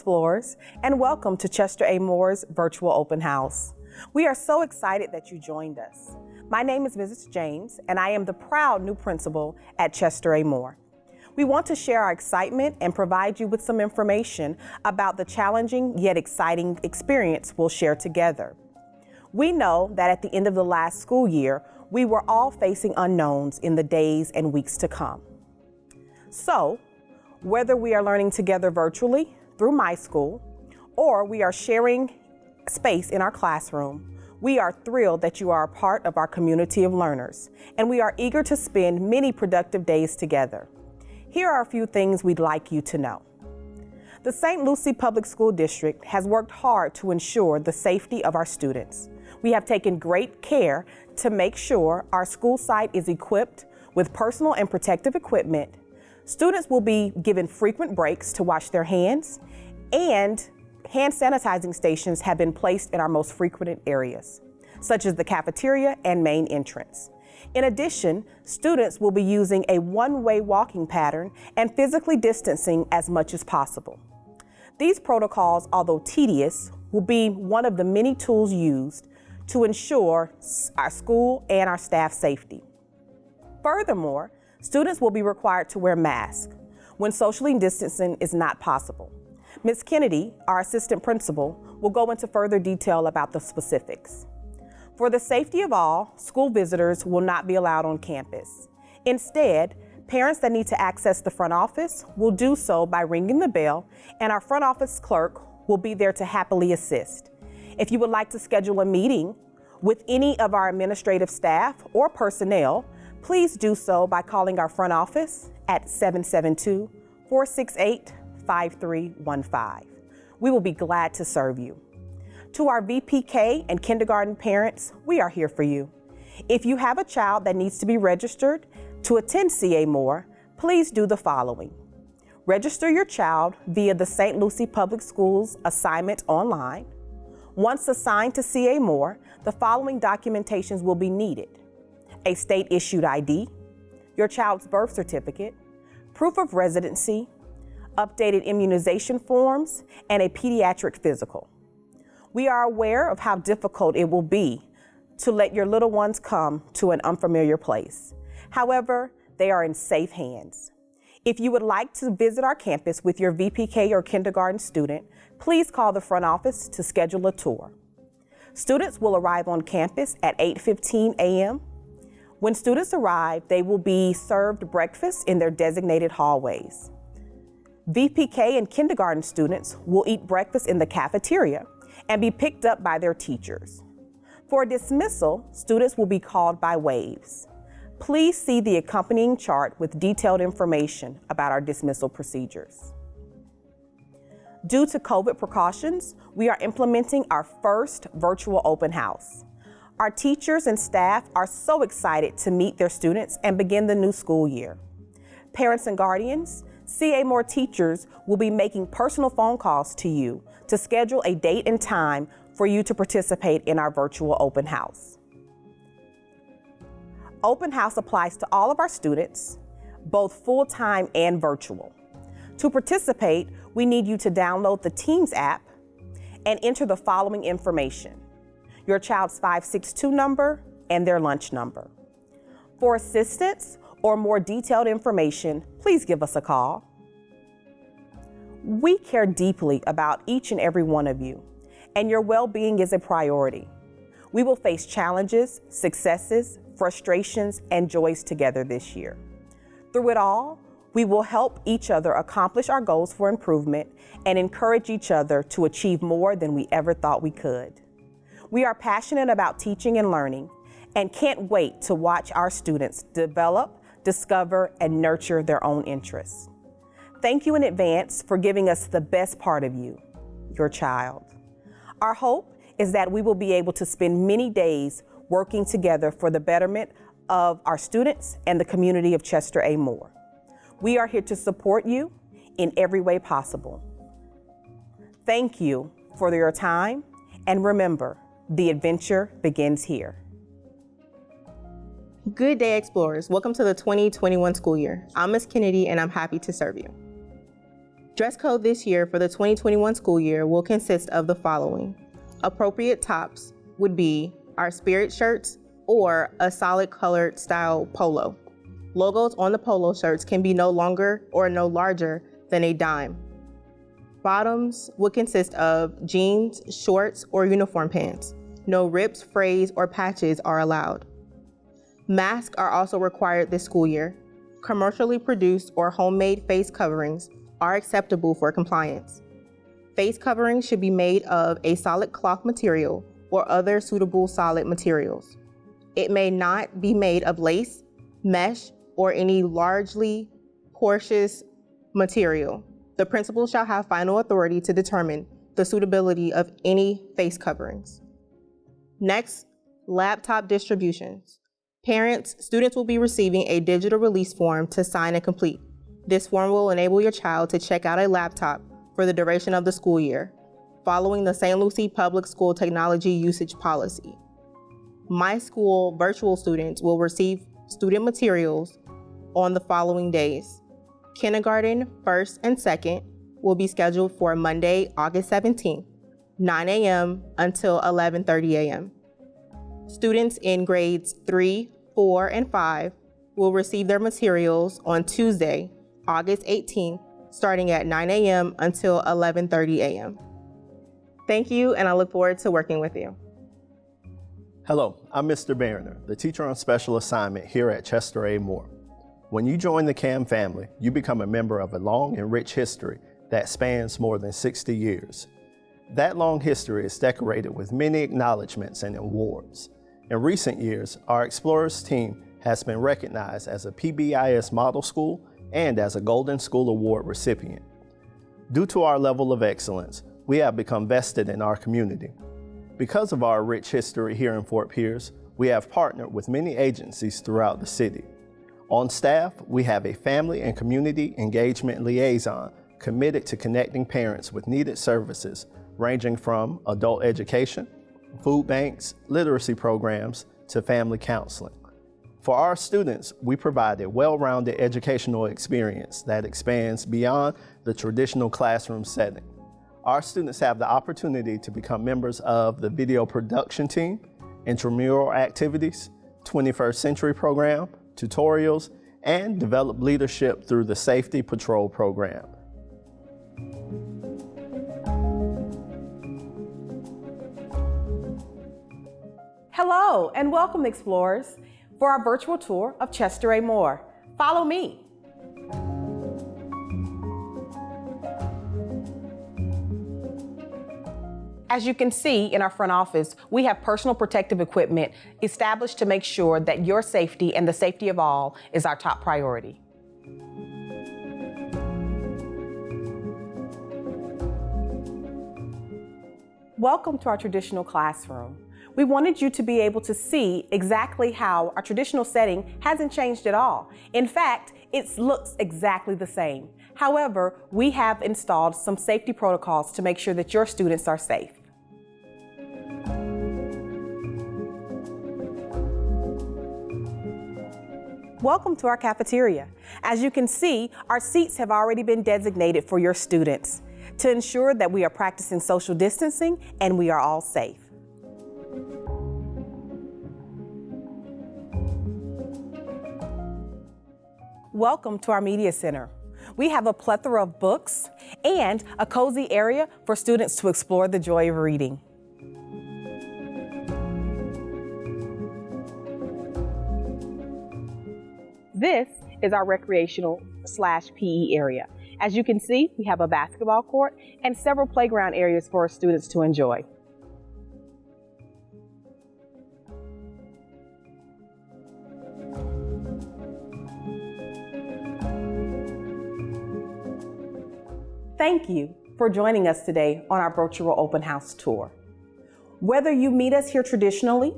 Explorers, and welcome to Chester A. Moore's virtual open house. We are so excited that you joined us. My name is Mrs. James, and I am the proud new principal at Chester A. Moore. We want to share our excitement and provide you with some information about the challenging yet exciting experience we'll share together. We know that at the end of the last school year, we were all facing unknowns in the days and weeks to come. So, whether we are learning together virtually through My School, or we are sharing space in our classroom, we are thrilled that you are a part of our community of learners, and we are eager to spend many productive days together. Here are a few things we'd like you to know. The St. Lucie Public School District has worked hard to ensure the safety of our students. We have taken great care to make sure our school site is equipped with personal and protective equipment. Students will be given frequent breaks to wash their hands, and hand sanitizing stations have been placed in our most frequented areas, such as the cafeteria and main entrance. In addition, students will be using a one-way walking pattern and physically distancing as much as possible. These protocols, although tedious, will be one of the many tools used to ensure our school and our staff safety. Furthermore, students will be required to wear masks when socially distancing is not possible. Ms. Kennedy, our assistant principal, will go into further detail about the specifics. For the safety of all, school visitors will not be allowed on campus. Instead, parents that need to access the front office will do so by ringing the bell, and our front office clerk will be there to happily assist. If you would like to schedule a meeting with any of our administrative staff or personnel, please do so by calling our front office at 772-468-5315. We will be glad to serve you. To our VPK and kindergarten parents, we are here for you. If you have a child that needs to be registered to attend CA Moore, please do the following. Register your child via the St. Lucie Public Schools assignment online. Once assigned to CA Moore, the following documentations will be needed: a state-issued ID, your child's birth certificate, proof of residency, updated immunization forms, and a pediatric physical. We are aware of how difficult it will be to let your little ones come to an unfamiliar place. However, they are in safe hands. If you would like to visit our campus with your VPK or kindergarten student, please call the front office to schedule a tour. Students will arrive on campus at 8:15 a.m. When students arrive, they will be served breakfast in their designated hallways. VPK and kindergarten students will eat breakfast in the cafeteria and be picked up by their teachers. For dismissal, students will be called by waves. Please see the accompanying chart with detailed information about our dismissal procedures. Due to COVID precautions, we are implementing our first virtual open house. Our teachers and staff are so excited to meet their students and begin the new school year. Parents and guardians, CA Moore teachers will be making personal phone calls to you to schedule a date and time for you to participate in our virtual open house. Open house applies to all of our students, both full-time and virtual. To participate, we need you to download the Teams app and enter the following information: your child's 562 number and their lunch number. For assistance or more detailed information, please give us a call. We care deeply about each and every one of you, and your well-being is a priority. We will face challenges, successes, frustrations, and joys together this year. Through it all, we will help each other accomplish our goals for improvement and encourage each other to achieve more than we ever thought we could. We are passionate about teaching and learning and can't wait to watch our students develop, discover, and nurture their own interests. Thank you in advance for giving us the best part of you, your child. Our hope is that we will be able to spend many days working together for the betterment of our students and the community of Chester A. Moore. We are here to support you in every way possible. Thank you for your time, and remember, the adventure begins here. Good day, Explorers. Welcome to the 2021 school year. I'm Ms. Kennedy, and I'm happy to serve you. Dress code this year for the 2021 school year will consist of the following. Appropriate tops would be our spirit shirts or a solid colored style polo. Logos on the polo shirts can be no longer or no larger than a dime. Bottoms would consist of jeans, shorts, or uniform pants. No rips, frays, or patches are allowed. Masks are also required this school year. Commercially produced or homemade face coverings are acceptable for compliance. Face coverings should be made of a solid cloth material or other suitable solid materials. It may not be made of lace, mesh, or any largely porous material. The principal shall have final authority to determine the suitability of any face coverings. Next, laptop distributions. Parents, students will be receiving a digital release form to sign and complete. This form will enable your child to check out a laptop for the duration of the school year, following the St. Lucie Public School Technology Usage Policy. My school virtual students will receive student materials on the following days. Kindergarten, 1st and 2nd will be scheduled for Monday, August 17th, 9 a.m. until 11:30 a.m. Students in grades 3, 4, and 5 will receive their materials on Tuesday, August 18th, starting at 9 a.m. until 11:30 a.m. Thank you, and I look forward to working with you. Hello, I'm Mr. Bariner, the teacher on special assignment here at Chester A. Moore. When you join the CAM family, you become a member of a long and rich history that spans more than 60 years. That long history is decorated with many acknowledgments and awards. In recent years, our Explorers team has been recognized as a PBIS Model School and as a Golden School Award recipient. Due to our level of excellence, we have become vested in our community. Because of our rich history here in Fort Pierce, we have partnered with many agencies throughout the city. On staff, we have a family and community engagement liaison committed to connecting parents with needed services ranging from adult education, food banks, literacy programs, to family counseling. For our students, we provide a well-rounded educational experience that expands beyond the traditional classroom setting. Our students have the opportunity to become members of the video production team, intramural activities, 21st Century program, tutorials, and develop leadership through the Safety Patrol program. Hello, and welcome, Explorers, for our virtual tour of Chester A. Moore. Follow me. As you can see in our front office, we have personal protective equipment established to make sure that your safety and the safety of all is our top priority. Welcome to our traditional classroom. We wanted you to be able to see exactly how our traditional setting hasn't changed at all. In fact, it looks exactly the same. However, we have installed some safety protocols to make sure that your students are safe. Welcome to our cafeteria. As you can see, our seats have already been designated for your students to ensure that we are practicing social distancing and we are all safe. Welcome to our Media Center. We have a plethora of books and a cozy area for students to explore the joy of reading. This is our recreational/PE area. As you can see, we have a basketball court and several playground areas for our students to enjoy. Thank you for joining us today on our virtual open house tour. Whether you meet us here traditionally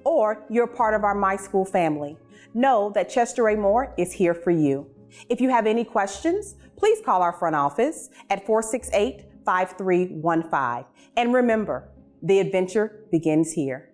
or you're part of our My School family, know that Chester A. Moore is here for you. If you have any questions, please call our front office at 468-5315. And remember, the adventure begins here.